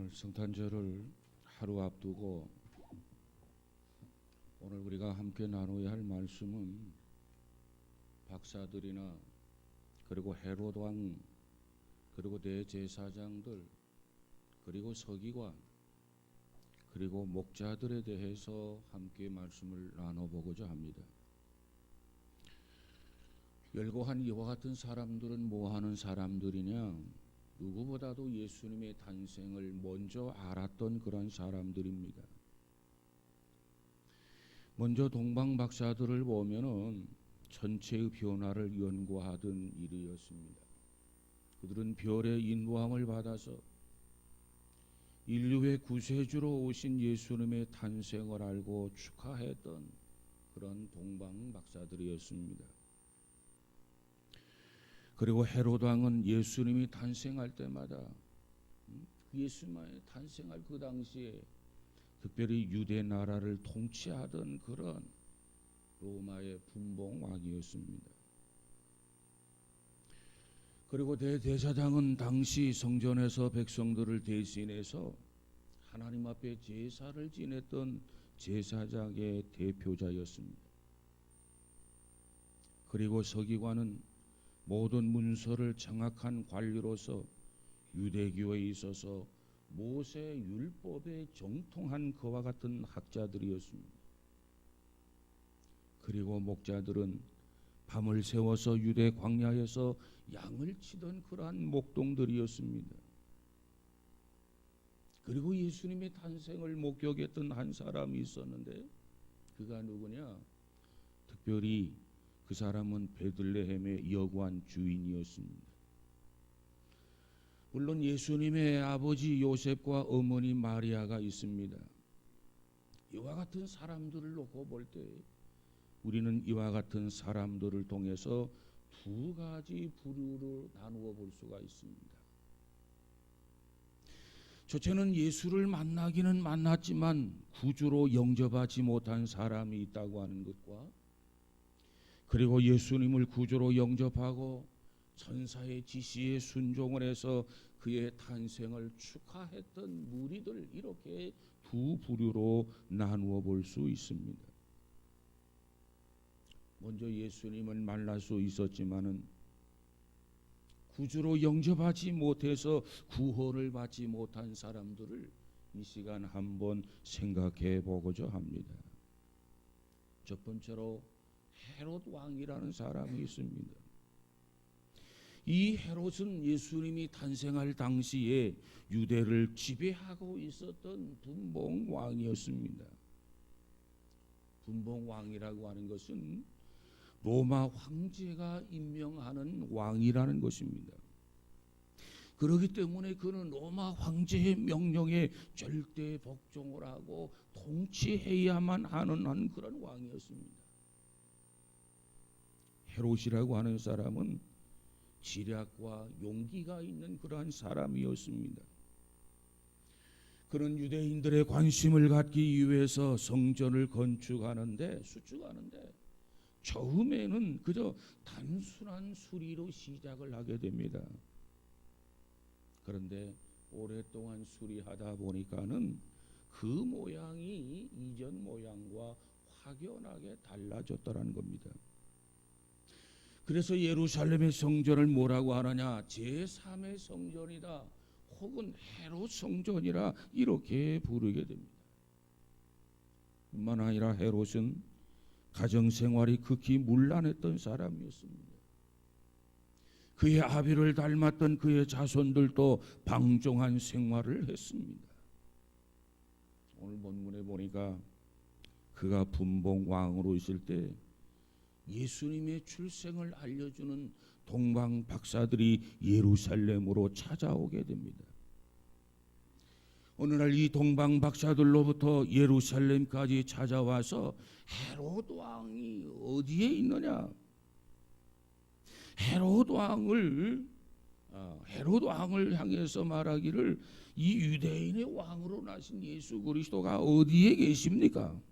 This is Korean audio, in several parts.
오늘 성탄절을 하루 앞두고 오늘 우리가 함께 나누어야 할 말씀은 박사들이나 그리고 헤롯 왕 그리고 대제사장들 그리고 서기관 그리고 목자들에 대해서 함께 말씀을 나눠보고자 합니다. 열고한 이와 같은 사람들은 뭐 하는 사람들이냐? 누구보다도 예수님의 탄생을 먼저 알았던 그런 사람들입니다. 먼저 동방박사들을 보면은 천체의 변화를 연구하던 일이었습니다. 그들은 별의 인도함을 받아서 인류의 구세주로 오신 예수님의 탄생을 알고 축하했던 그런 동방박사들이었습니다. 그리고 헤롯 왕은 예수님이 탄생할 때마다 예수님이 탄생할 그 당시에 특별히 유대 나라를 통치하던 그런 로마의 분봉 왕이었습니다. 그리고 대제사장은 당시 성전에서 백성들을 대신해서 하나님 앞에 제사를 지냈던 제사장의 대표자였습니다. 그리고 서기관은 모든 문서를 정확한 관리로서 유대교에 있어서 모세 율법에 정통한 그와 같은 학자들이었습니다. 그리고 목자들은 밤을 새워서 유대 광야에서 양을 치던 그러한 목동들이었습니다. 그리고 예수님의 탄생을 목격했던 한 사람이 있었는데 그가 누구냐? 특별히 그 사람은 베들레헴의 여관 주인이었습니다. 물론 예수님의 아버지 요셉과 어머니 마리아가 있습니다. 이와 같은 사람들을 놓고 볼 때 우리는 이와 같은 사람들을 통해서 두 가지 부류로 나누어 볼 수가 있습니다. 첫째는 예수를 만나기는 만났지만 구주로 영접하지 못한 사람이 있다고 하는 것과 그리고 예수님을 구주로 영접하고 천사의 지시에 순종을 해서 그의 탄생을 축하했던 무리들, 이렇게 두 부류로 나누어 볼 수 있습니다. 먼저 예수님을 만날 수 있었지만은 구주로 영접하지 못해서 구원을 받지 못한 사람들을 이 시간 한번 생각해 보고자 합니다. 첫 번째로 헤롯 왕이라는 사람이 있습니다. 이 헤롯은 예수님이 탄생할 당시에 유대를 지배하고 있었던 분봉 왕이었습니다. 분봉 왕이라고 하는 것은 로마 황제가 임명하는 왕이라는 것입니다. 그렇기 때문에 그는 로마 황제의 명령에 절대 복종을 하고 통치해야만 하는 그런 왕이었습니다. 헤롯이라고 하는 사람은 지략과 용기가 있는 그러한 사람이었습니다. 그는 유대인들의 관심을 갖기 위해서 성전을 건축하는데 수축하는데 처음에는 그저 단순한 수리로 시작을 하게 됩니다. 그런데 오랫동안 수리하다 보니까는 그 모양이 이전 모양과 확연하게 달라졌더라는 겁니다. 그래서 예루살렘의 성전을 뭐라고 하느냐? 제3의 성전이다, 혹은 헤롯 성전이라 이렇게 부르게 됩니다. 뿐만 아니라 헤롯은 가정생활이 극히 문란했던 사람이었습니다. 그의 아비를 닮았던 그의 자손들도 방종한 생활을 했습니다. 오늘 본문에 보니까 그가 분봉 왕으로 있을 때 예수님의 출생을 알려주는 동방 박사들이 예루살렘으로 찾아오게 됩니다. 어느 날 이 동방 박사들로부터 예루살렘까지 찾아와서 헤롯 왕이 어디에 있느냐? 헤롯 왕을 향해서 말하기를 이 유대인의 왕으로 나신 예수 그리스도가 어디에 계십니까?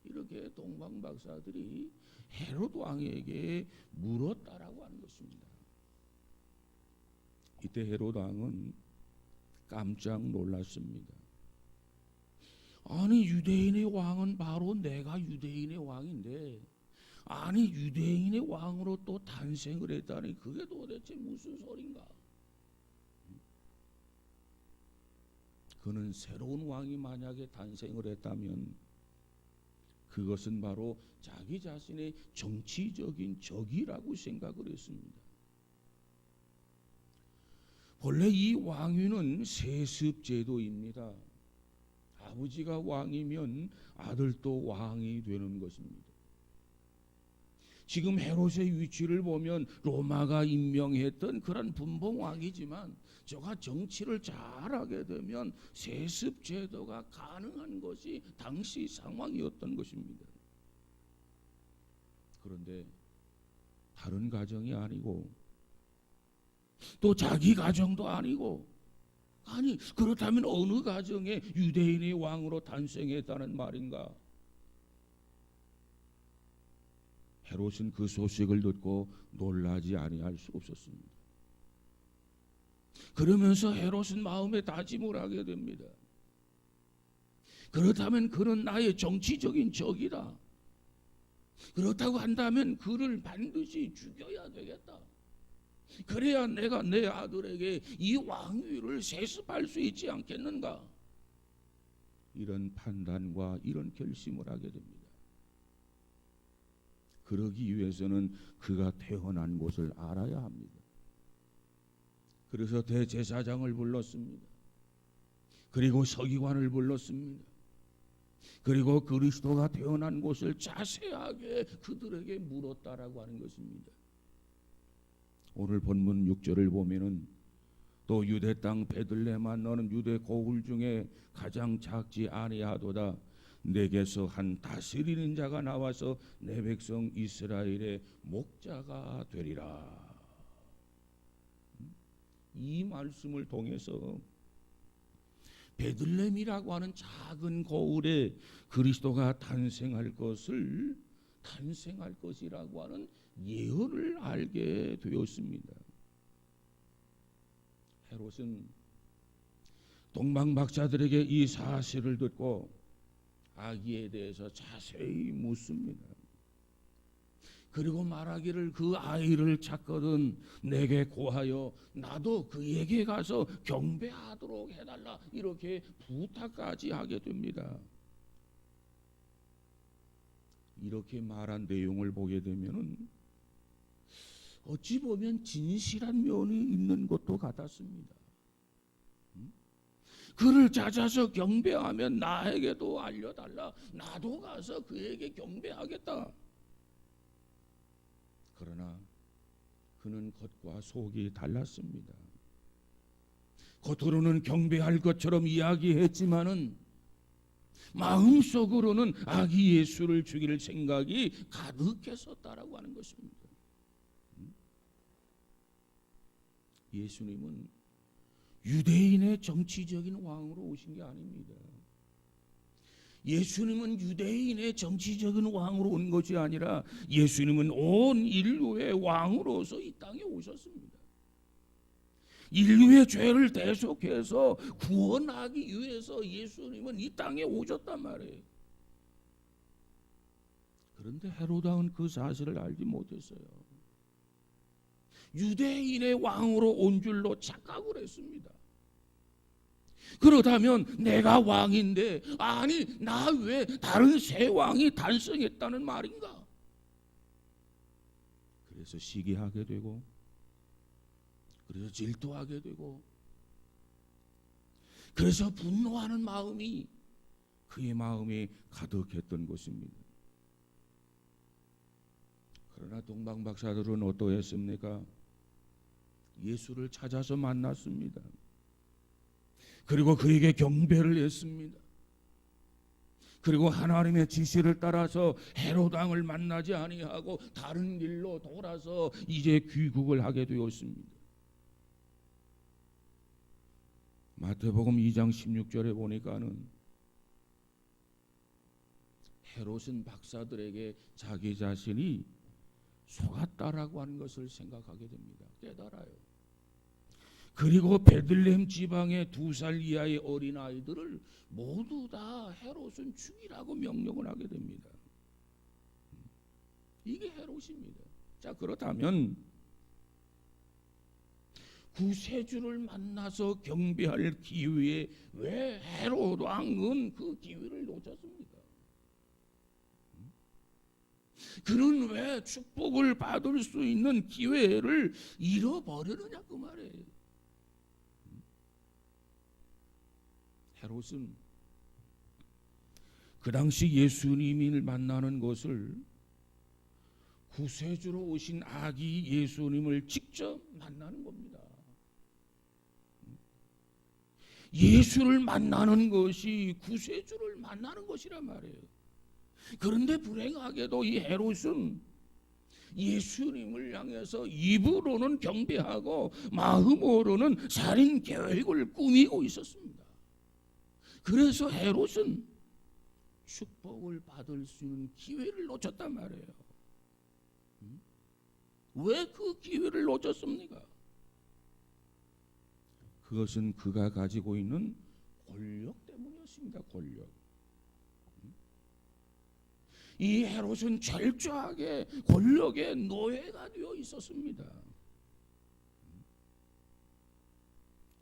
이렇게 동방 박사들이 헤롯 왕에게 물었다라고 하는 것입니다. 이때 헤롯 왕은 깜짝 놀랐습니다. 아니 유대인의 왕은 바로 내가 유대인의 왕인데, 아니 유대인의 왕으로 또 탄생을 했다니 그게 도대체 무슨 소린가? 그는 새로운 왕이 만약에 탄생을 했다면 그것은 바로 자기 자신의 정치적인 적이라고 생각을 했습니다. 본래 이 왕위는 세습제도입니다. 아버지가 왕이면 아들도 왕이 되는 것입니다. 지금 헤롯의 위치를 보면 로마가 임명했던 그런 분봉왕이지만 저가 정치를 잘하게 되면 세습제도가 가능한 것이 당시 상황이었던 것입니다. 그런데 다른 가정이 아니고 또 자기 가정도 아니고, 아니 그렇다면 어느 가정에 유대인의 왕으로 탄생했다는 말인가? 헤롯은 그 소식을 듣고 놀라지 아니할 수 없었습니다. 그러면서 헤롯은 마음에 다짐을 하게 됩니다. 그렇다면 그는 나의 정치적인 적이다. 그렇다고 한다면 그를 반드시 죽여야 되겠다. 그래야 내가 내 아들에게 이 왕위를 세습할 수 있지 않겠는가? 이런 판단과 이런 결심을 하게 됩니다. 그러기 위해서는 그가 태어난 곳을 알아야 합니다. 그래서 대제사장을 불렀습니다. 그리고 서기관을 불렀습니다. 그리고 그리스도가 태어난 곳을 자세하게 그들에게 물었다라고 하는 것입니다. 오늘 본문 6절을 보면은 또 유대 땅 베들레헴아 너는 유대 고을 중에 가장 작지 아니하도다. 내게서 한 다스리는 자가 나와서 내 백성 이스라엘의 목자가 되리라. 이 말씀을 통해서 베들레헴이라고 하는 작은 고을에 그리스도가 탄생할 것이라고 하는 예언을 알게 되었습니다. 헤롯은 동방박사들에게 이 사실을 듣고 아기에 대해서 자세히 묻습니다. 그리고 말하기를 그 아이를 찾거든 내게 고하여 나도 그에게 가서 경배하도록 해달라, 이렇게 부탁까지 하게 됩니다. 이렇게 말한 내용을 보게 되면은 어찌 보면 진실한 면이 있는 것도 같았습니다. 그를 찾아서 경배하면 나에게도 알려달라, 나도 가서 그에게 경배하겠다. 그러나 그는 겉과 속이 달랐습니다. 겉으로는 경배할 것처럼 이야기했지만은 마음속으로는 아기 예수를 죽일 생각이 가득했었다라고 하는 것입니다. 예수님은 유대인의 정치적인 왕으로 오신 게 아닙니다. 예수님은 유대인의 정치적인 왕으로 온 것이 아니라 예수님은 온 인류의 왕으로서 이 땅에 오셨습니다. 인류의 죄를 대속해서 구원하기 위해서 예수님은 이 땅에 오셨단 말이에요. 그런데 헤롯왕은 그 사실을 알지 못했어요. 유대인의 왕으로 온 줄로 착각을 했습니다. 그렇다면 내가 왕인데, 아니 나 왜 다른 새 왕이 탄생했다는 말인가? 그래서 시기하게 되고, 그래서 질투하게 되고, 그래서 분노하는 마음이 그의 마음에 가득했던 것입니다. 그러나 동방박사들은 어떠했습니까? 예수를 찾아서 만났습니다. 그리고 그에게 경배를 했습니다. 그리고 하나님의 지시를 따라서 헤롯 왕을 만나지 아니하고 다른 길로 돌아서 이제 귀국을 하게 되었습니다. 마태복음 2장 16절에 보니까는 헤롯은 박사들에게 자기 자신이 속았다라고 하는 것을 생각하게 됩니다. 깨달아요. 그리고 베들레헴 지방의 2살 이하의 어린 아이들을 모두 다 헤롯은 죽이라고 명령을 하게 됩니다. 이게 헤롯입니다. 자, 그렇다면 구세주를 만나서 경배할 기회에 왜 헤롯 왕은 그 기회를 놓쳤습니까? 그는 왜 축복을 받을 수 있는 기회를 잃어버리느냐 그 말이에요. 헤롯은 그 당시 예수님을 만나는 것을 구세주로 오신 아기 예수님을 직접 만나는 겁니다. 예수를 만나는 것이 구세주를 만나는 것이란 말이에요. 그런데 불행하게도 이 헤롯은 예수님을 향해서 입으로는 경배하고 마음으로는 살인 계획을 꾸미고 있었습니다. 그래서 헤롯은 축복을 받을 수 있는 기회를 놓쳤단 말이에요. 왜 그 기회를 놓쳤습니까? 그것은 그가 가지고 있는 권력 때문이었습니다. 권력. 이 헤롯은 철저하게 권력의 노예가 되어 있었습니다.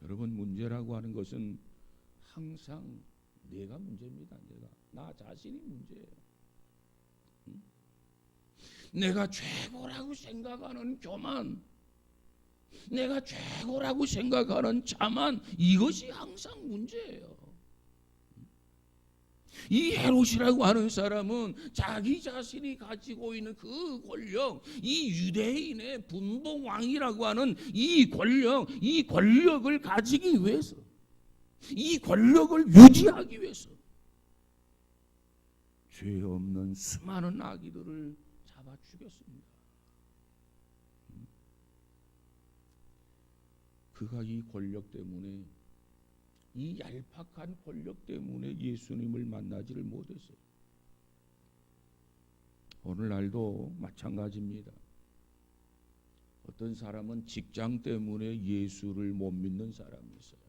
여러분, 문제라고 하는 것은 항상 내가 문제입니다. 나 자신이 문제예요. 내가 최고라고 생각하는 교만, 내가 최고라고 생각하는 자만, 이것이 항상 문제예요. 이 헤롯이라고 하는 사람은 자기 자신이 가지고 있는 그 권력, 이 유대인의 분봉왕이라고 하는 이 권력을 가지기 위해서, 이 권력을 유지하기 위해서 죄 없는 수많은 아기들을 잡아 죽였습니다. 그가 이 권력 때문에, 이 얄팍한 권력 때문에 예수님을 만나지를 못했어요. 오늘날도 마찬가지입니다. 어떤 사람은 직장 때문에 예수를 못 믿는 사람이 있어요.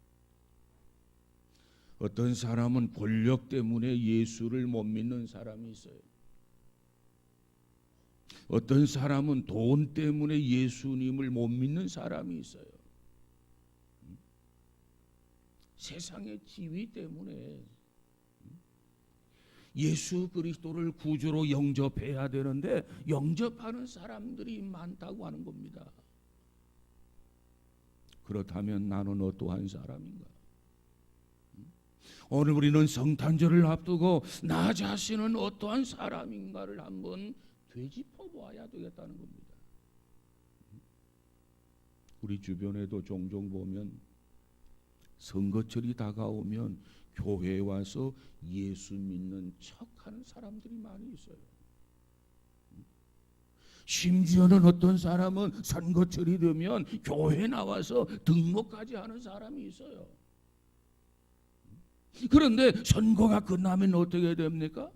어떤 사람은 권력 때문에 예수를 못 믿는 사람이 있어요. 어떤 사람은 돈 때문에 예수님을 못 믿는 사람이 있어요. 세상의 지위 때문에 예수 그리스도를 구주로 영접해야 되는데 영접하는 사람들이 많다고 하는 겁니다. 그렇다면 나는 어떠한 사람인가? 오늘 우리는 성탄절을 앞두고 나 자신은 어떠한 사람인가를 한번 되짚어 보아야 되겠다는 겁니다. 우리 주변에도 종종 보면 선거철이 다가오면 교회에 와서 예수 믿는 척하는 사람들이 많이 있어요. 심지어는 어떤 사람은 선거철이 되면 교회에 나와서 등록까지 하는 사람이 있어요. 그런데 선거가 끝나면 어떻게 됩니까?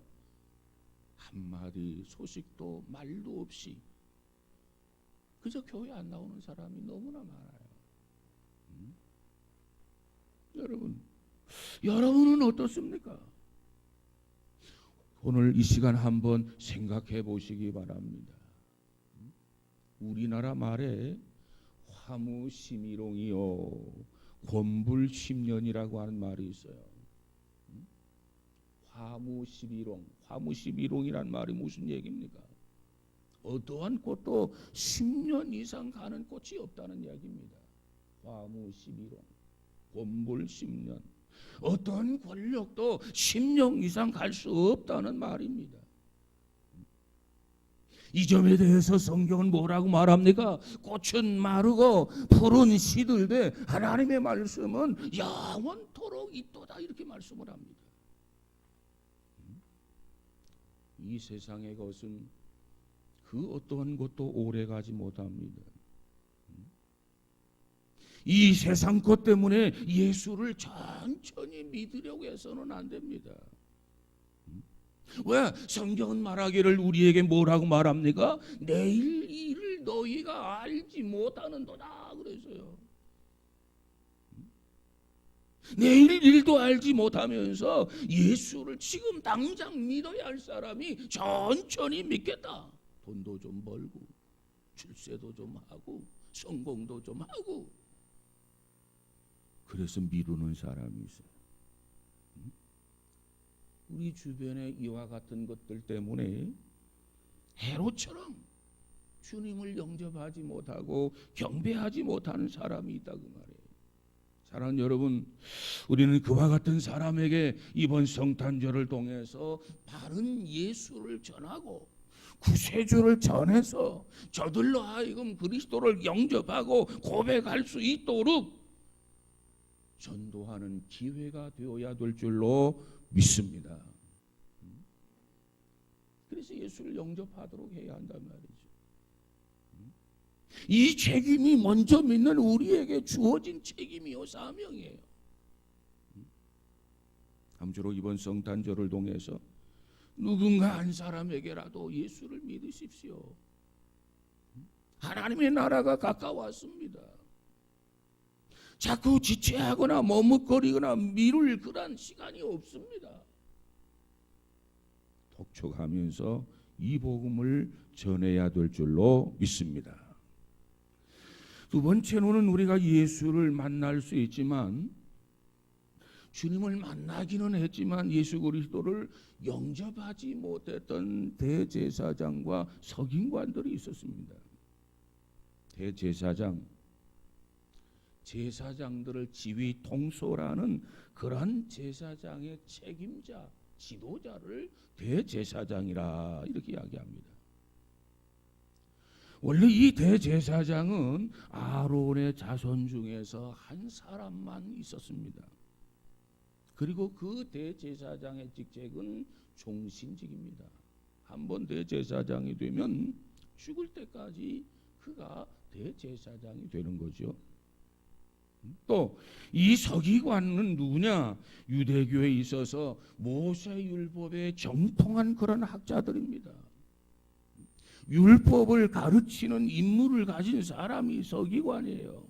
한마디 소식도 말도 없이 그저 교회 안 나오는 사람이 너무나 많아요. 여러분은 어떻습니까? 오늘 이 시간 한번 생각해 보시기 바랍니다. 우리나라 말에 화무심이롱이요 권불심년이라고 하는 말이 있어요. 화무심이롱이란 말이 무슨 얘기입니까? 어떠한 꽃도 10년 이상 가는 꽃이 없다는 이야기입니다. 화무심이롱, 권불심년. 어떤 권력도 10년 이상 갈 수 없다는 말입니다. 이 점에 대해서 성경은 뭐라고 말합니까? 꽃은 마르고 푸른 시들되 하나님의 말씀은 영원토록 있도다, 이렇게 말씀을 합니다. 이 세상의 것은 그 어떠한 것도 오래가지 못합니다. 이 세상 것 때문에 예수를 천천히 믿으려고 해서는 안 됩니다. 왜? 성경은 말하기를 우리에게 뭐라고 말합니까? 내일 일을 너희가 알지 못하는도다 그래서요. 내일 일도 알지 못하면서 예수를 지금 당장 믿어야 할 사람이 천천히 믿겠다. 돈도 좀 벌고 출세도 좀 하고 성공도 좀 하고, 그래서 미루는 사람이 있어요. 우리 주변에 이와 같은 것들 때문에 헤롯처럼 주님을 영접하지 못하고 경배하지 못하는 사람이 있다 그 말이에요. 사랑하는 여러분, 우리는 그와 같은 사람에게 이번 성탄절을 통해서 바른 예수를 전하고 구세주를 전해서 저들로 하여금 그리스도를 영접하고 고백할 수 있도록 전도하는 기회가 되어야 될 줄로 믿습니다. 그래서 예수를 영접하도록 해야 한단 말이죠. 이 책임이 먼저 믿는 우리에게 주어진 책임이요 사명이에요. 아무쪼록 이번 성탄절을 통해서 누군가 한 사람에게라도 예수를 믿으십시오. 하나님의 나라가 가까웠습니다. 자꾸 지체하거나 머뭇거리거나 미룰 그런 시간이 없습니다. 독촉하면서 이 복음을 전해야 될 줄로 믿습니다. 두 번째로는 우리가 예수를 만날 수 있지만, 주님을 만나기는 했지만 예수 그리스도를 영접하지 못했던 대제사장과 서기관들이 있었습니다. 대제사장, 제사장들을 지휘 통솔하는 그러한 제사장의 책임자, 지도자를 대제사장이라 이렇게 이야기합니다. 원래 이 대제사장은 아론의 자손 중에서 한 사람만 있었습니다. 그리고 그 대제사장의 직책은 종신직입니다. 한번 대제사장이 되면 죽을 때까지 그가 대제사장이 되는 거죠. 또 이 서기관은 누구냐? 유대교에 있어서 모세율법에 정통한 그런 학자들입니다. 율법을 가르치는 임무를 가진 사람이 서기관이에요.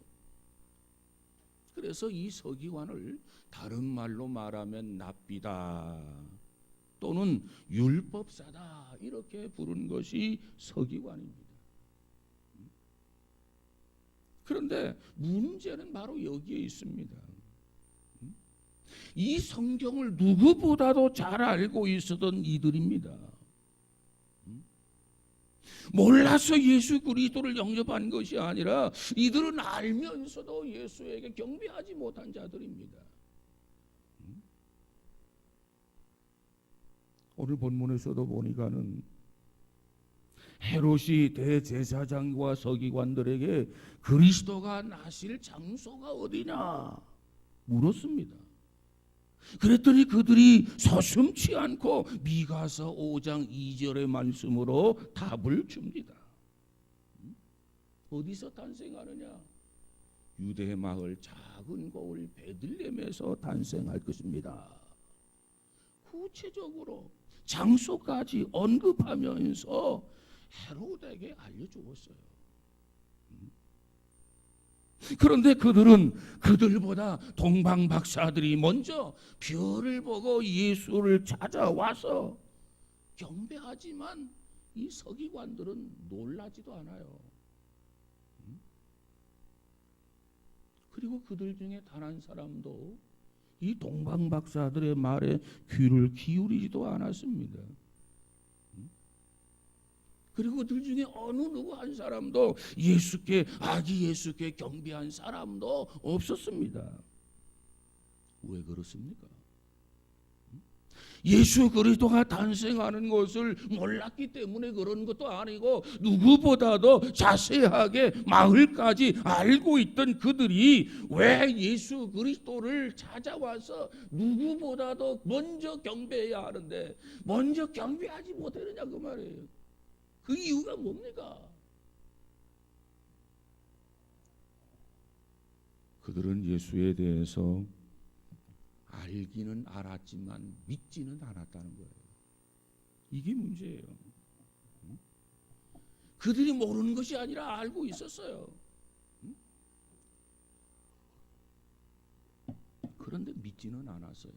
그래서 이 서기관을 다른 말로 말하면 납비다 또는 율법사다 이렇게 부르는 것이 서기관입니다. 그런데 문제는 바로 여기에 있습니다. 이 성경을 누구보다도 잘 알고 있었던 이들입니다. 몰라서 예수 그리스도를 영접한 것이 아니라 이들은 알면서도 예수에게 경배하지 못한 자들입니다. 오늘 본문에서도 보니까는 헤롯이 대제사장과 서기관들에게 그리스도가 나실 장소가 어디냐 물었습니다. 그랬더니 그들이 서슴지 않고 미가서 5장 2절의 말씀으로 답을 줍니다. 어디서 탄생하느냐? 유대 마을 작은 고을 베들레헴에서 탄생할 것입니다. 구체적으로 장소까지 언급하면서 헤롯에게 알려주었어요. 그런데 그들은 그들보다 동방박사들이 먼저 별을 보고 예수를 찾아와서 경배하지만 이 서기관들은 놀라지도 않아요. 그리고 그들 중에 단 한 사람도 이 동방박사들의 말에 귀를 기울이지도 않았습니다. 그리고 그들 중에 어느 누구 한 사람도 아기 예수께 경배한 사람도 없었습니다. 왜 그렇습니까? 예수 그리스도가 탄생하는 것을 몰랐기 때문에 그런 것도 아니고, 누구보다도 자세하게 마을까지 알고 있던 그들이 왜 예수 그리스도를 찾아와서 누구보다도 먼저 경배해야 하는데 먼저 경배하지 못했느냐 그 말이에요. 그 이유가 뭡니까? 그들은 예수에 대해서 알기는 알았지만 믿지는 않았다는 거예요. 이게 문제예요. 그들이 모르는 것이 아니라 알고 있었어요. 그런데 믿지는 않았어요.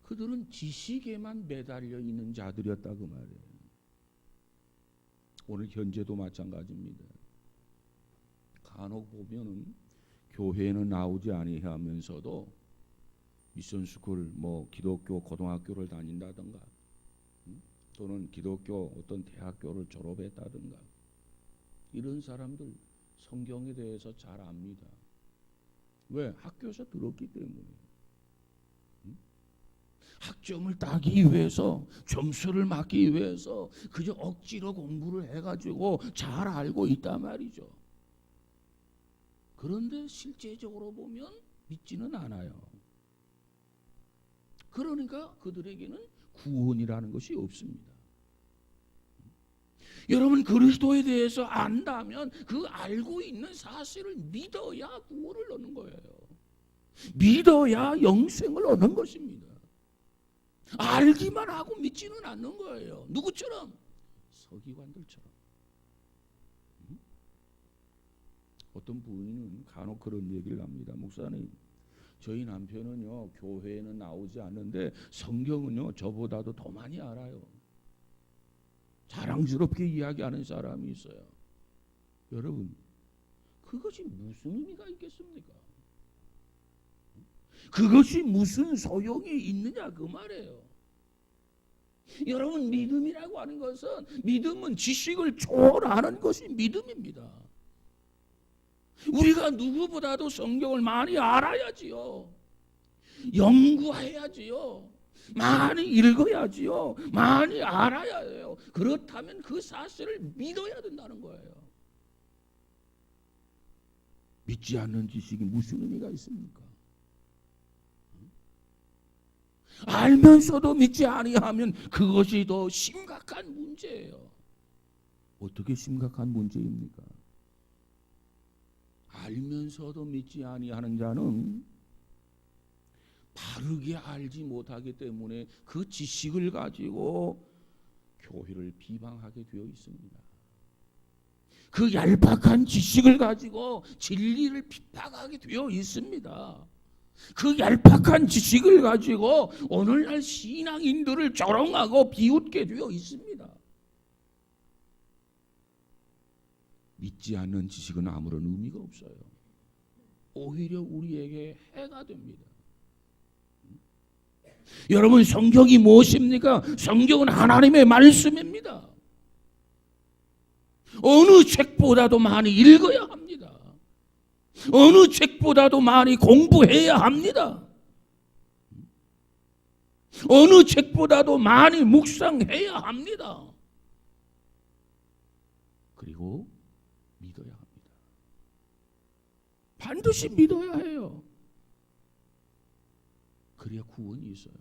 그들은 지식에만 매달려 있는 자들이었다 그 말이에요. 오늘 현재도 마찬가지입니다. 간혹 보면은 교회에는 나오지 아니하면서도 미션스쿨 기독교 고등학교를 다닌다든가 또는 기독교 어떤 대학교를 졸업했다든가 이런 사람들 성경에 대해서 잘 압니다. 왜? 학교에서 들었기 때문에. 학점을 따기 위해서 점수를 맞기 위해서 그저 억지로 공부를 해가지고 잘 알고 있단 말이죠. 그런데 실제적으로 보면 믿지는 않아요. 그러니까 그들에게는 구원이라는 것이 없습니다. 여러분 그리스도에 대해서 안다면 그 알고 있는 사실을 믿어야 구원을 얻는 거예요. 믿어야 영생을 얻는 것입니다. 알기만 하고 믿지는 않는 거예요. 누구처럼? 서기관들처럼. 어떤 부인은 간혹 그런 얘기를 합니다. 목사님, 저희 남편은요 교회에는 나오지 않는데 성경은요 저보다도 더 많이 알아요. 자랑스럽게 이야기하는 사람이 있어요. 여러분, 그것이 무슨 의미가 있겠습니까? 그것이 무슨 소용이 있느냐 그 말이에요. 여러분, 믿음이라고 하는 것은, 믿음은 지식을 초월하는 것이 믿음입니다. 우리가 누구보다도 성경을 많이 알아야지요. 연구해야지요. 많이 읽어야지요. 많이 알아야 해요. 그렇다면 그 사실을 믿어야 된다는 거예요. 믿지 않는 지식이 무슨 의미가 있습니까? 알면서도 믿지 아니하면 그것이 더 심각한 문제예요. 어떻게 심각한 문제입니까? 알면서도 믿지 아니하는 자는 바르게 알지 못하기 때문에 그 지식을 가지고 교회를 비방하게 되어 있습니다. 그 얄팍한 지식을 가지고 진리를 핍박하게 되어 있습니다. 그 얄팍한 지식을 가지고 오늘날 신앙인들을 조롱하고 비웃게 되어 있습니다. 믿지 않는 지식은 아무런 의미가 없어요. 오히려 우리에게 해가 됩니다. 여러분, 성경이 무엇입니까? 성경은 하나님의 말씀입니다. 어느 책보다도 많이 읽어야 합니다. 어느 책보다도 많이 공부해야 합니다. 어느 책보다도 많이 묵상해야 합니다. 그리고 믿어야 합니다. 반드시 믿어야 해요. 그래야 구원이 있어요.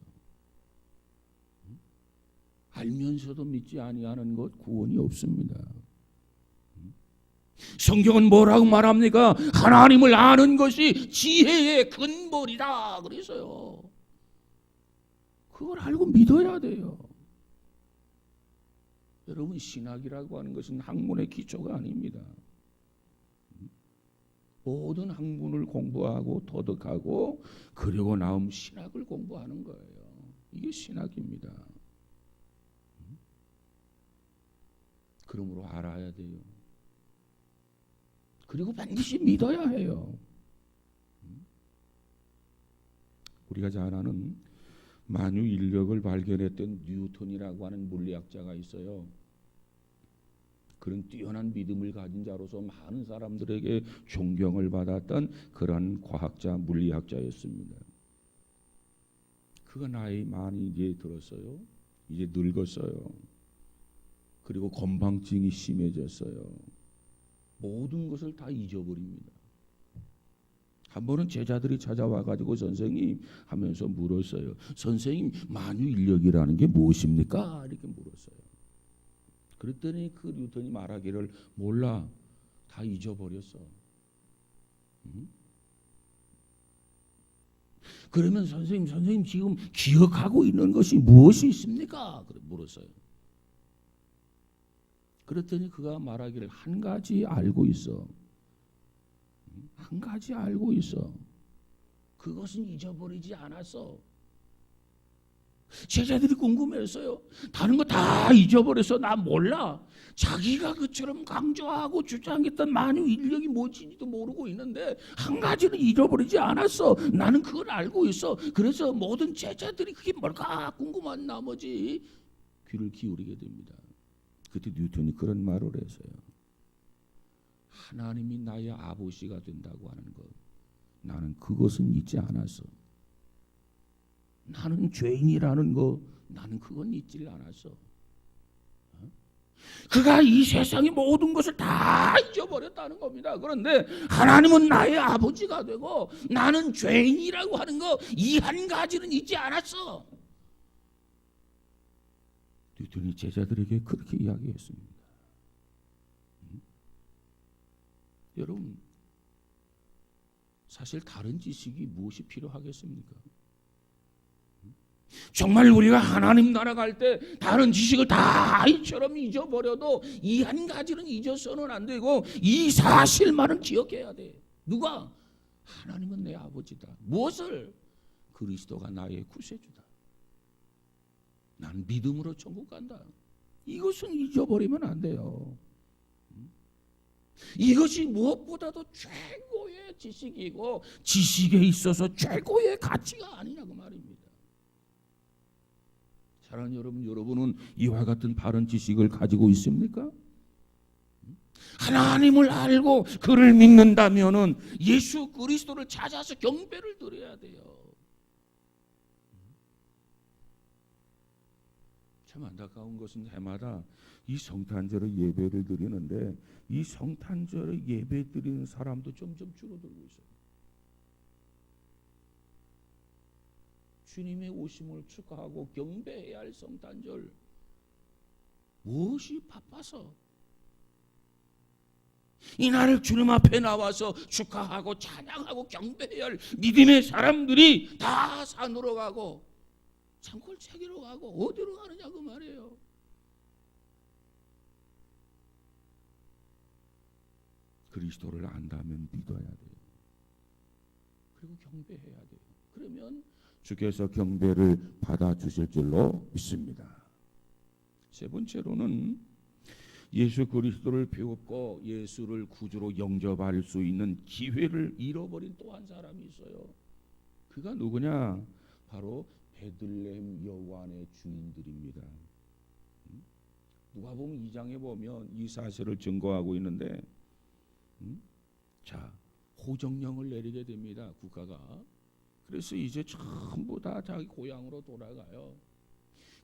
알면서도 믿지 아니하는 것 구원이 없습니다. 성경은 뭐라고 말합니까? 하나님을 아는 것이 지혜의 근본이다 그래서요. 그걸 알고 믿어야 돼요. 여러분, 신학이라고 하는 것은 학문의 기초가 아닙니다. 모든 학문을 공부하고 도덕하고 그리고 나온 신학을 공부하는 거예요. 이게 신학입니다. 그러므로 알아야 돼요. 그리고 반드시 믿어야 해요. 우리가 잘 아는 만유 인력을 발견했던 뉴턴이라고 하는 물리학자가 있어요. 그런 뛰어난 믿음을 가진 자로서 많은 사람들에게 존경을 받았던 그런 과학자, 물리학자였습니다. 그가 나이 많이 이제 들었어요. 이제 늙었어요. 그리고 건망증이 심해졌어요. 모든 것을 다 잊어버립니다. 한 번은 제자들이 찾아와가지고 선생님 하면서 물었어요. 선생님, 만유인력이라는 게 무엇입니까? 이렇게 물었어요. 그랬더니 그 뉴턴이 말하기를 몰라, 다 잊어버렸어. 그러면 선생님 지금 기억하고 있는 것이 무엇이 있습니까? 물었어요. 그랬더니 그가 말하기를 한 가지 알고 있어. 한 가지 알고 있어. 그것은 잊어버리지 않았어. 제자들이 궁금했어요. 다른 거 다 잊어버려서 나 몰라. 자기가 그처럼 강조하고 주장했던 많은 인력이 뭔지도 모르고 있는데 한 가지는 잊어버리지 않았어. 나는 그걸 알고 있어. 그래서 모든 제자들이 그게 뭘까 궁금한 나머지 귀를 기울이게 됩니다. 그때 뉴턴이 그런 말을 했어요. 하나님이 나의 아버지가 된다고 하는 것, 나는 그것은 잊지 않았어. 나는 죄인이라는 거, 나는 그건 잊지를 않았어. 그가 이 세상의 모든 것을 다 잊어버렸다는 겁니다. 그런데 하나님은 나의 아버지가 되고 나는 죄인이라고 하는 거, 이 한 가지는 잊지 않았어. 뉴턴이 제자들에게 그렇게 이야기했습니다. 여러분, 사실 다른 지식이 무엇이 필요하겠습니까? 정말 우리가 하나님 나라 갈 때 다른 지식을 다 이처럼 잊어버려도 이 한 가지는 잊어서는 안 되고 이 사실만은 기억해야 돼. 누가? 하나님은 내 아버지다. 무엇을? 그리스도가 나의 구세주다. 난 믿음으로 천국 간다. 이것은 잊어버리면 안 돼요. 이것이 무엇보다도 최고의 지식이고 지식에 있어서 최고의 가치가 아니냐고 말입니다. 사랑하는 여러분, 여러분은 이와 같은 바른 지식을 가지고 있습니까? 하나님을 알고 그를 믿는다면은 예수 그리스도를 찾아서 경배를 드려야 돼요. 참 안타까운 것은 해마다 이 성탄절의 예배를 드리는데 이 성탄절의 예배 드리는 사람도 점점 줄어들고 있어요. 주님의 오심을 축하하고 경배해야 할 성탄절, 무엇이 바빠서 이날을 주님 앞에 나와서 축하하고 찬양하고 경배해야 할 믿음의 사람들이 다 산으로 가고 산골 채기로 가고 어디로 가느냐고 말이에요. 그리스도를 안다면 믿어야 돼요. 그리고 경배해야 돼요. 그러면 주께서 경배를 받아주실 줄로 믿습니다. 세 번째로는 예수 그리스도를 배웠고 예수를 구주로 영접할 수 있는 기회를 잃어버린 또 한 사람이 있어요. 그가 누구냐? 바로 베들레헴 여관의 주인들입니다. 누가복음 2장에 보면 이 사실을 증거하고 있는데, 자, 호정령을 내리게 됩니다. 국가가. 그래서 이제 전부 다 자기 고향으로 돌아가요.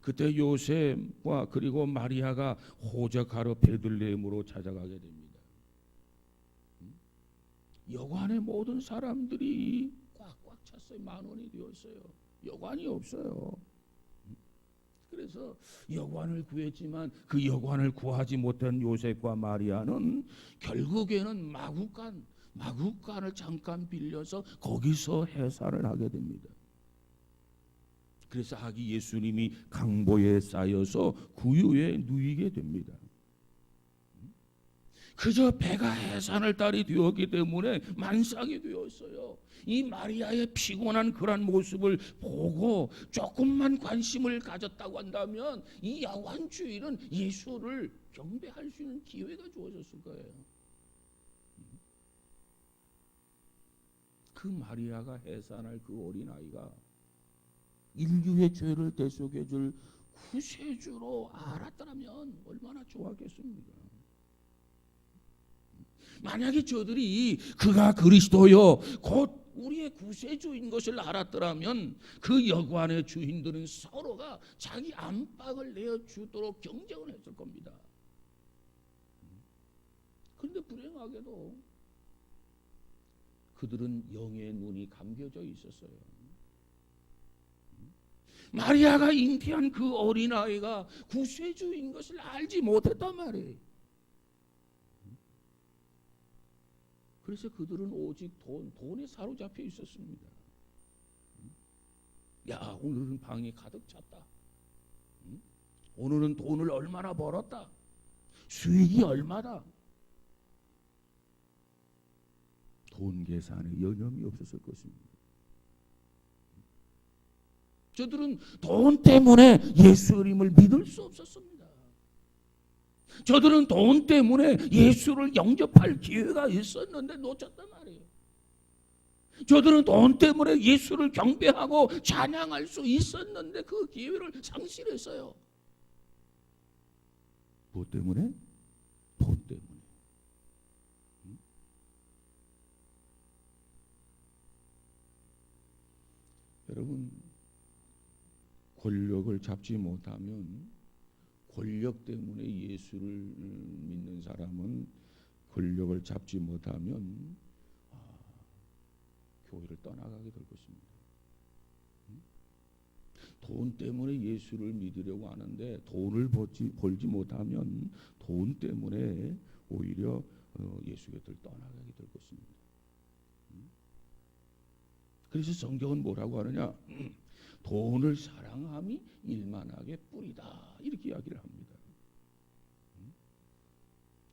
그때 요셉과 그리고 마리아가 호적하러 베들레헴으로 찾아가게 됩니다. 여관의 모든 사람들이 꽉꽉 찼어요. 만원이 되었어요. 여관이 없어요. 그래서 여관을 구했지만 그 여관을 구하지 못한 요셉과 마리아는 결국에는 마구간을 잠깐 빌려서 거기서 해산을 하게 됩니다. 그래서 아기 예수님이 강보에 쌓여서 구유에 누이게 됩니다. 그저 배가 해산할 딸이 되었기 때문에 만삭이 되었어요. 이 마리아의 피곤한 그런 모습을 보고 조금만 관심을 가졌다고 한다면 이 야관 주인은 예수를 경배할 수 있는 기회가 주어졌을 거예요. 그 마리아가 해산할 그 어린아이가 인류의 죄를 대속해 줄 구세주로 알았더라면 얼마나 좋았겠습니까? 만약에 저들이 그가 그리스도요 곧 우리의 구세주인 것을 알았더라면 그 여관의 주인들은 서로가 자기 안팎을 내어주도록 경쟁을 했을 겁니다. 그런데 불행하게도 그들은 영의 눈이 감겨져 있었어요. 마리아가 잉태한 그 어린아이가 구세주인 것을 알지 못했단 말이에요. 그래서 그들은 오직 돈에 사로잡혀 있었습니다. 야, 오늘은 방이 가득 찼다. 오늘은 돈을 얼마나 벌었다. 수익이 얼마다. 돈 계산에 여념이 없었을 것입니다. 저들은 돈 때문에 예수님을 믿을 수 없었습니다. 저들은 돈 때문에 예수를 영접할 기회가 있었는데 놓쳤단 말이에요. 저들은 돈 때문에 예수를 경배하고 찬양할 수 있었는데 그 기회를 상실했어요. 뭐 때문에? 돈 때문에. 여러분, 권력을 잡지 못하면, 권력 때문에 예수를 믿는 사람은 권력을 잡지 못하면 교회를 떠나가게 될 것입니다. 돈 때문에 예수를 믿으려고 하는데 돈을 벌지 못하면 돈 때문에 오히려 예수 곁을 떠나가게 될 것입니다. 그래서 성경은 뭐라고 하느냐? 돈을 사랑함이 일만하게 뿌리다, 이렇게 이야기를 합니다.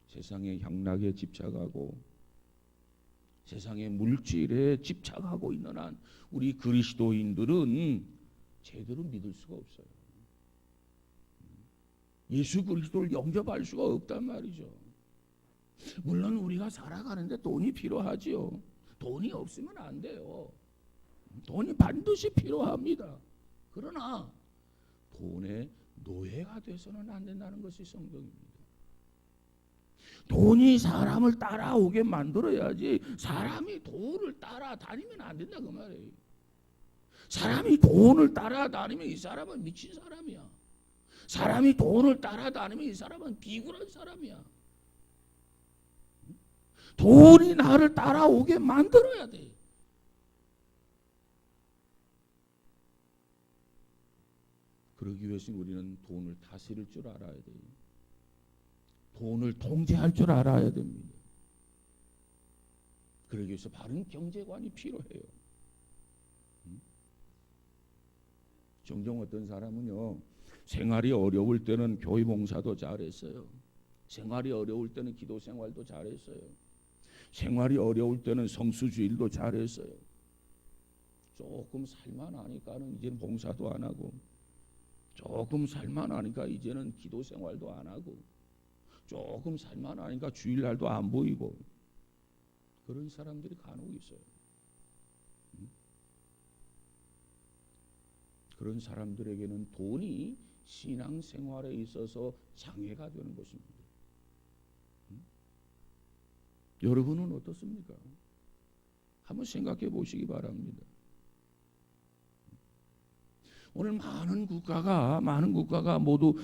세상의 향락에 집착하고 세상의 물질에 집착하고 있는 한 우리 그리스도인들은 제대로 믿을 수가 없어요. 예수 그리스도를 영접할 수가 없단 말이죠. 물론 우리가 살아가는데 돈이 필요하지요. 돈이 없으면 안 돼요. 돈이 반드시 필요합니다. 그러나 돈의 노예가 돼서는 안 된다는 것이 성경입니다. 돈이 사람을 따라오게 만들어야지 사람이 돈을 따라다니면 안 된다 그 말이에요. 사람이 돈을 따라다니면 이 사람은 미친 사람이야. 사람이 돈을 따라다니면 이 사람은 비굴한 사람이야. 돈이 나를 따라오게 만들어야 돼. 그러기 위해서 우리는 돈을 다스릴 줄 알아야 돼요. 돈을 통제할 줄 알아야 됩니다. 그러기 위해서 바른 경제관이 필요해요. 종종 어떤 사람은요, 생활이 어려울 때는 교회 봉사도 잘했어요. 생활이 어려울 때는 기도 생활도 잘했어요. 생활이 어려울 때는 성수주일도 잘했어요. 조금 살만하니까는 이제는 봉사도 안 하고, 조금 살만하니까 이제는 기도 생활도 안 하고, 조금 살만하니까 주일날도 안 보이고, 그런 사람들이 간혹 있어요. 그런 사람들에게는 돈이 신앙생활에 있어서 장애가 되는 것입니다. 여러분은 어떻습니까? 한번 생각해 보시기 바랍니다. 오늘 많은 국가가 모두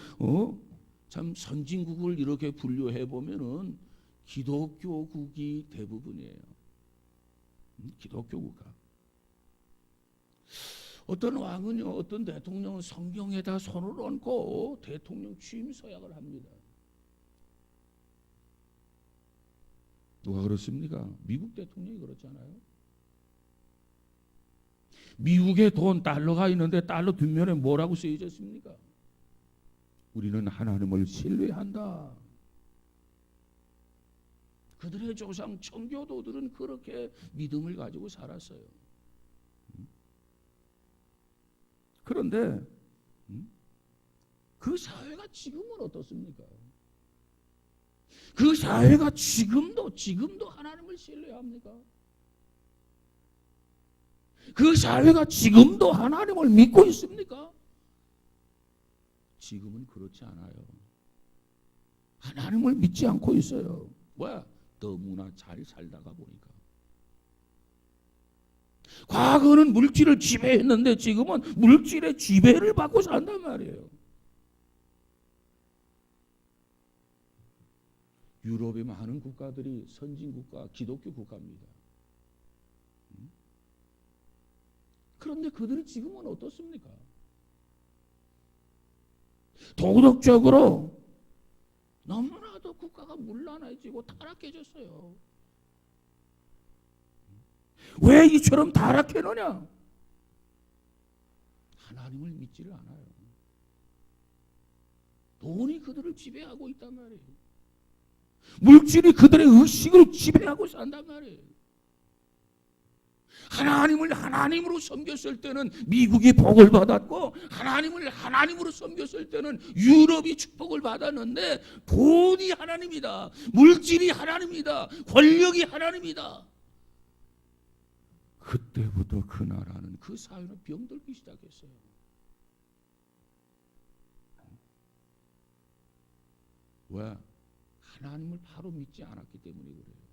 참 선진국을 이렇게 분류해 보면은 기독교국이 대부분이에요. 기독교 국가. 어떤 왕은요, 어떤 대통령은 성경에다 손을 얹고 대통령 취임 서약을 합니다. 누가 그렇습니까? 미국 대통령이 그렇잖아요. 미국의 돈 달러가 있는데 달러 뒷면에 뭐라고 쓰여져 있습니까? 우리는 하나님을 신뢰한다. 그들의 조상 청교도들은 그렇게 믿음을 가지고 살았어요. 그런데 그 사회가 지금은 어떻습니까? 그 사회가 지금도 하나님을 신뢰합니까? 그 사회가 지금도 하나님을 믿고 있습니까? 지금은 그렇지 않아요. 하나님을 믿지 않고 있어요. 뭐야? 너무나 잘 살다가 보니까. 과거는 물질을 지배했는데 지금은 물질의 지배를 받고 산단 말이에요. 유럽의 많은 국가들이 선진국가, 기독교 국가입니다. 그런데 그들이 지금은 어떻습니까? 도덕적으로 너무나도 국가가 문란해지고 타락해졌어요. 왜 이처럼 타락해느냐? 하나님을 믿지를 않아요. 돈이 그들을 지배하고 있단 말이에요. 물질이 그들의 의식을 지배하고 산단 말이에요. 하나님을 하나님으로 섬겼을 때는 미국이 복을 받았고, 하나님을 하나님으로 섬겼을 때는 유럽이 축복을 받았는데, 돈이 하나님이다, 물질이 하나님이다, 권력이 하나님이다. 그때부터 그 나라는, 그 사회는 병들기 시작했어요. 왜? 하나님을 바로 믿지 않았기 때문에 그래요.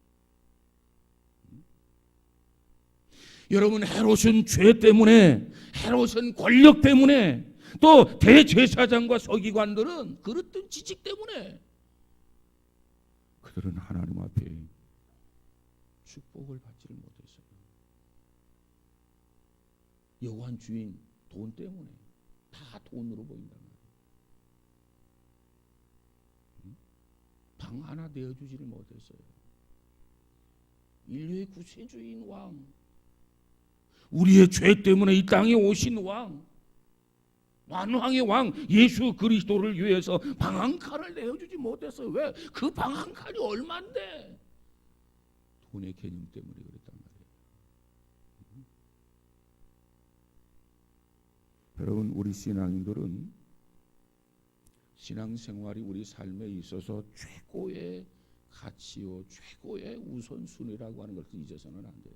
여러분, 헤롯은 죄 때문에, 헤롯은 권력 때문에, 또 대제사장과 서기관들은 그릇된 지식 때문에 그들은 하나님 앞에 축복을 받지를 못했어요. 여관 주인 돈 때문에 다 돈으로 보인단 말이에요. 방 하나 내어주지를 못했어요. 인류의 구세주인 왕, 우리의 죄 때문에 이 땅에 오신 왕, 만왕의 왕 예수 그리스도를 위해서 방 한 칸을 내어주지 못했어요. 왜? 그 방 한 칸이 얼만데? 돈의 개념 때문에 그랬단 말이에요. 여러분, 우리 신앙인들은 신앙생활이 우리 삶에 있어서 최고의 가치요, 최고의 우선순위라고 하는 것을 잊어서는 안 돼요.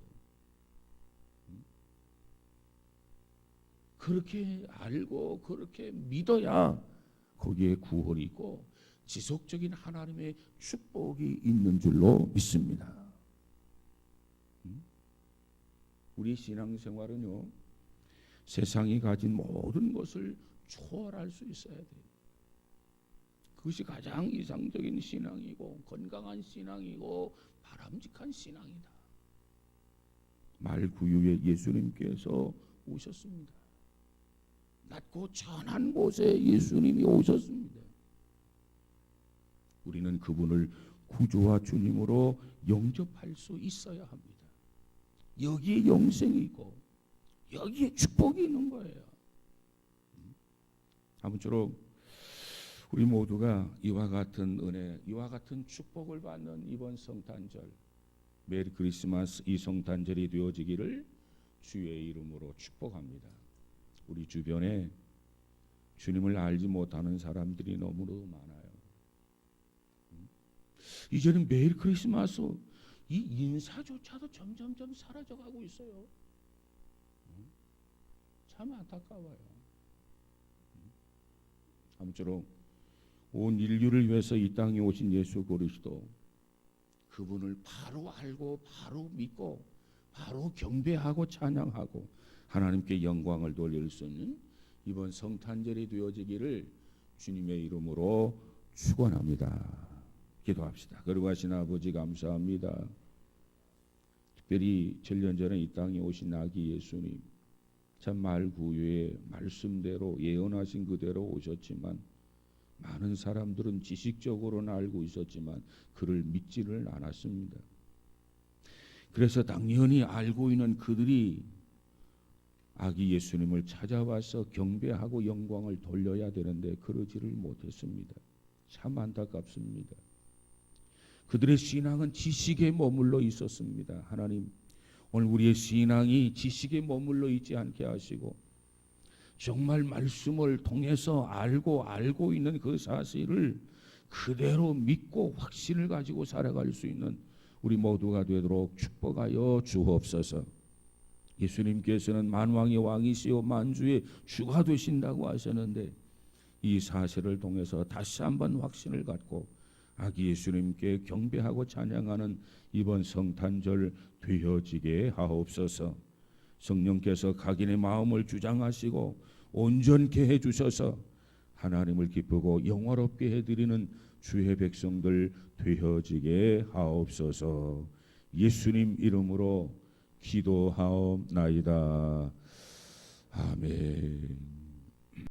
그렇게 알고 그렇게 믿어야 거기에 구원이 있고 지속적인 하나님의 축복이 있는 줄로 믿습니다. 우리 신앙생활은요, 세상이 가진 모든 것을 초월할 수 있어야 돼요. 그것이 가장 이상적인 신앙이고 건강한 신앙이고 바람직한 신앙이다. 말구유에 예수님께서 오셨습니다. 낮고 천한 곳에 예수님이 오셨습니다. 우리는 그분을 구주와 주님으로 영접할 수 있어야 합니다. 여기에 영생이 있고 여기에 축복이 있는 거예요. 아무쪼록 우리 모두가 이와 같은 은혜, 이와 같은 축복을 받는 이번 성탄절, 메리 크리스마스 이 성탄절이 되어지기를 주의 이름으로 축복합니다. 우리 주변에 주님을 알지 못하는 사람들이 너무도 많아요. 이제는 메리 크리스마스 이 인사조차도 점점점 사라져가고 있어요. 참 안타까워요. 아무쪼록 온 인류를 위해서 이 땅에 오신 예수 그리스도, 그분을 바로 알고 바로 믿고 바로 경배하고 찬양하고 하나님께 영광을 돌릴 수 있는 이번 성탄절이 되어지기를 주님의 이름으로 축원합니다. 기도합시다. 거룩하신 아버지, 감사합니다. 특별히 7년 전에 이 땅에 오신 아기 예수님, 참 말구유에 말씀대로 예언하신 그대로 오셨지만 많은 사람들은 지식적으로는 알고 있었지만 그를 믿지를 않았습니다. 그래서 당연히 알고 있는 그들이 아기 예수님을 찾아와서 경배하고 영광을 돌려야 되는데 그러지를 못했습니다. 참 안타깝습니다. 그들의 신앙은 지식에 머물러 있었습니다. 하나님, 오늘 우리의 신앙이 지식에 머물러 있지 않게 하시고 정말 말씀을 통해서 알고 있는 그 사실을 그대로 믿고 확신을 가지고 살아갈 수 있는 우리 모두가 되도록 축복하여 주옵소서. 예수님께서는 만왕의 왕이시요 만주의 주가 되신다고 하셨는데 이 사실을 통해서 다시 한번 확신을 갖고 아기 예수님께 경배하고 찬양하는 이번 성탄절 되어지게 하옵소서. 성령께서 각인의 마음을 주장하시고 온전케 해주셔서 하나님을 기쁘고 영화롭게 해드리는 주의 백성들 되어지게 하옵소서. 예수님 이름으로 기도하옵나이다. 아멘.